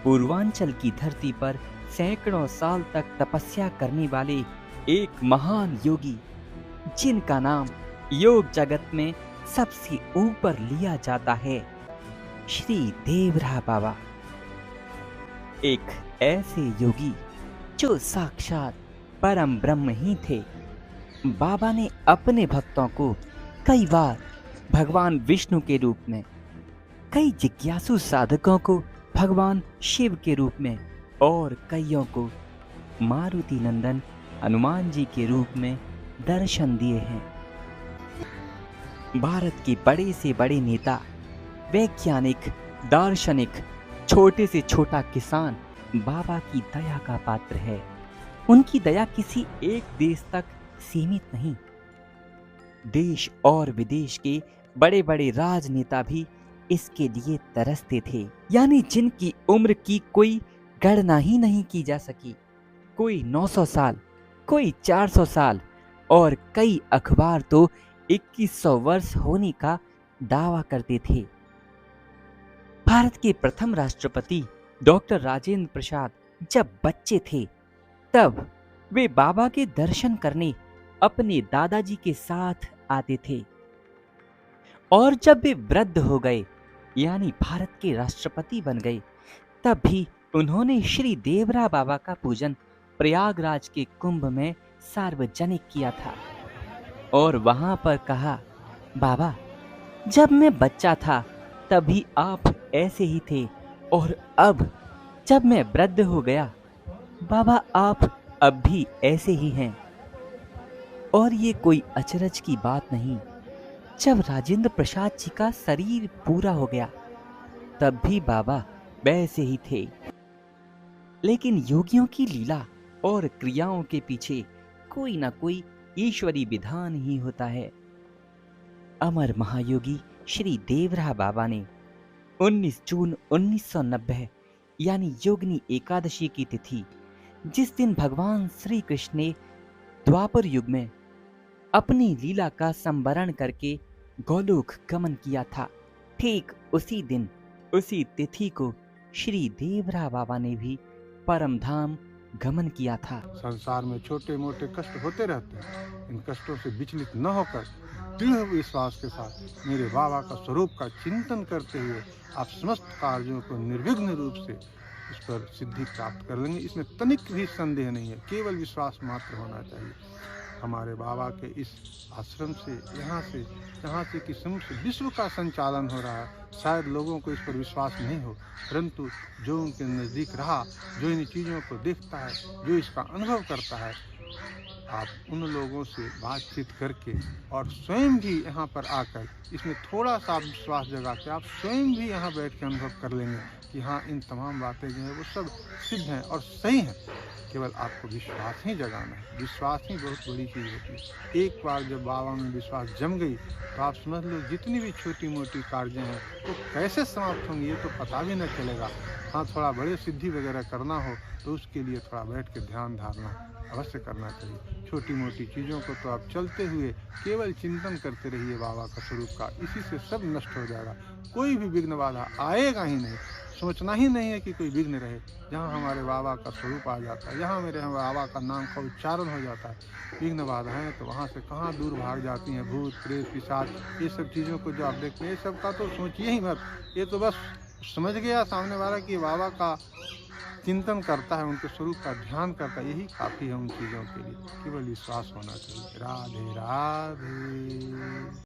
पूर्वांचल की धरती पर सैकड़ों साल तक तपस्या करने वाले एक महान योगी, जिनका नाम योग जगत में सबसे ऊपर लिया जाता है, श्री देवरा बाबा। एक ऐसे योगी जो साक्षात परम ब्रह्म ही थे। बाबा ने अपने भक्तों को कई बार भगवान विष्णु के रूप में, कई जिज्ञासु साधकों को भगवान शिव के रूप में और कईयों को मारुति नंदन हनुमान जी के रूप में दर्शन दिए हैं। भारत के बड़े से बड़े नेता, वैज्ञानिक, दार्शनिक, छोटे से छोटा किसान बाबा की दया का पात्र है। उनकी दया किसी एक देश तक सीमित नहीं, देश और विदेश के बड़े बड़े राजनेता भी इसके लिए तरसते थे। यानी जिनकी उम्र की कोई गणना ही नहीं की जा सकी। कोई 900 साल, कोई 400 साल और कई अखबार तो 2100 वर्ष होने का दावा करते थे। भारत के प्रथम राष्ट्रपति डॉक्टर राजेंद्र प्रसाद जब बच्चे थे, तब वे बाबा के दर्शन करने अपने दादाजी के साथ आते थे। और जब वे वृद्ध हो गए, यानी भारत के राष्ट्रपति बन गए, तब भी उन्होंने श्री देवरा बाबा का पूजन प्रयागराज के कुंभ में सार्वजनिक किया था और वहां पर कहा, बाबा, जब मैं बच्चा था तभी आप ऐसे ही थे और अब जब मैं वृद्ध हो गया, बाबा आप अब भी ऐसे ही हैं। और ये कोई अचरज की बात नहीं। जब राजेंद्र प्रसाद जी का शरीर पूरा हो गया, तब भी बाबा वैसे ही थे। लेकिन योगियों की लीला और क्रियाओं के पीछे कोई ना कोई ईश्वरी विधान ही होता है। अमर महायोगी श्री देवरा बाबा ने 19 जून 1990 यानी योगिनी एकादशी की तिथि, जिस दिन भगवान श्री कृष्ण ने द्वापर युग में अपनी लीला का संवरण करके गोलोक गमन किया था, ठीक उसी दिन, उसी तिथि को श्री देवरा बाबा ने भी परम धाम गमन किया था। संसार में छोटे मोटे कष्ट होते रहते हैं। इन कष्टों से विचलित न होकर दृढ़ विश्वास के साथ मेरे बाबा का स्वरूप का चिंतन करते हुए आप समस्त कार्यों को निर्विघ्न रूप से उस पर सिद्धि प्राप्त कर लेंगे। इसमें तनिक भी संदेह नहीं है, केवल विश्वास मात्र होना चाहिए। हमारे बाबा के इस आश्रम से, यहाँ से कि समस्त विश्व का संचालन हो रहा है। शायद लोगों को इस पर विश्वास नहीं हो, परंतु जो उनके नज़दीक रहा, जो इन चीज़ों को देखता है, जो इसका अनुभव करता है, आप उन लोगों से बातचीत करके और स्वयं भी यहाँ पर आकर इसमें थोड़ा सा विश्वास जगा के आप स्वयं भी यहाँ बैठ के अनुभव कर लेंगे कि हाँ, इन तमाम बातें जो है वो सब सिद्ध हैं और सही हैं। केवल आपको विश्वास ही जगाना है। विश्वास ही बहुत बड़ी चीज़ होती है। एक बार जब बाबा में विश्वास जम गई तो आप समझ लो जितनी भी छोटी मोटी कार्य हैं वो कैसे समाप्त होंगी ये तो पता भी न चलेगा। हाँ, थोड़ा बड़े सिद्धि वगैरह करना हो तो उसके लिए थोड़ा बैठ के ध्यान धारणा अवश्य करना चाहिए। छोटी मोटी चीज़ों को तो आप चलते हुए केवल चिंतन करते रहिए बाबा का स्वरूप का, इसी से सब नष्ट हो जाएगा। कोई भी विघ्न बाधा आएगा ही नहीं। सोचना ही नहीं है कि कोई विघ्न रहे। जहाँ हमारे बाबा का स्वरूप आ जाता है, जहाँ मेरे बाबा का नाम का उच्चारण हो जाता है, विघ्न बाधाएं तो वहाँ से कहाँ दूर भाग जाती हैं। भूत प्रेत पिशाच, ये सब चीज़ों को जो आप देखते हैं, ये सब का तो सोचिए ही मत। ये तो बस समझ गया सामने वाला कि बाबा का चिंतन करता है, उनके स्वरूप का ध्यान करता है, यही काफ़ी है उन चीज़ों के लिए। केवल विश्वास होना चाहिए। राधे राधे।